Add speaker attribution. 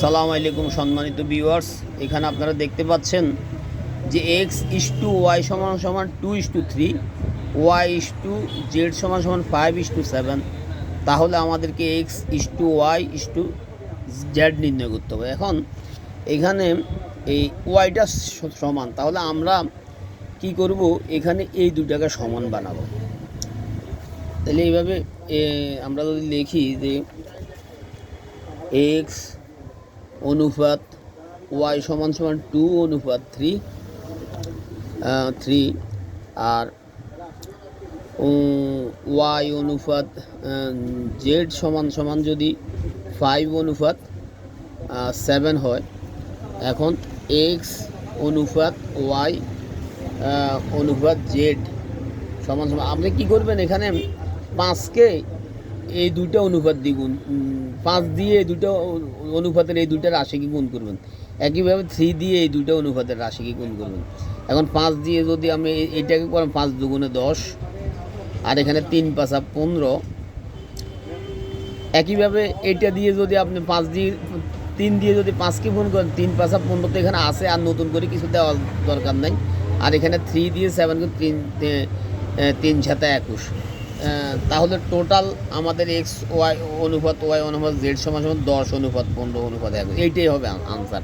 Speaker 1: সালামু আলাইকুম সম্মানিত ভিউয়ার্স, এখানে আপনারা দেখতে পাচ্ছেন যে x:y = 2:3, y:z = 5:7। তাহলে আমাদেরকে x:y:z নির্ণয় করতে হবে। এখন এখানে এই ওয়াইটা সমান, তাহলে আমরা কি করব, এখানে এই দুটাকে সমান বানাবো। তাহলে এইভাবে আমরা যদি লিখি যে x অনুপাত y = 2:3 আর y অনুপাত z সমান যদি 5:7 হয়। এখন x অনুপাত y অনুপাত z সমান আপনি কী করবেন, এখানে 5কে এই দুইটা অনুপাত দ্বিগুণ, 5 দিয়ে এই দুটো অনুপাতের এই দুইটা রাশিকে গুণ করবেন। একইভাবে 3 দিয়ে এই দুইটা অনুপাতের রাশিকে গুণ করবেন। এখন 5 দিয়ে যদি আমি এইটাকে করেন 5 দুগুণে 10, আর এখানে 3 5 15। একইভাবে এইটা দিয়ে যদি আপনি 3 দিয়ে যদি 5কে গুণ করেন, 3 5 15 তো এখানে আসে, আর নতুন করে কিছু দেওয়ার দরকার নাই। আর এখানে 3 দিয়ে 7 3 3 7 21। তাহলে টোটাল আমাদের x y অনুপাত z = 10:15:1। এইটাই হবে আনসার।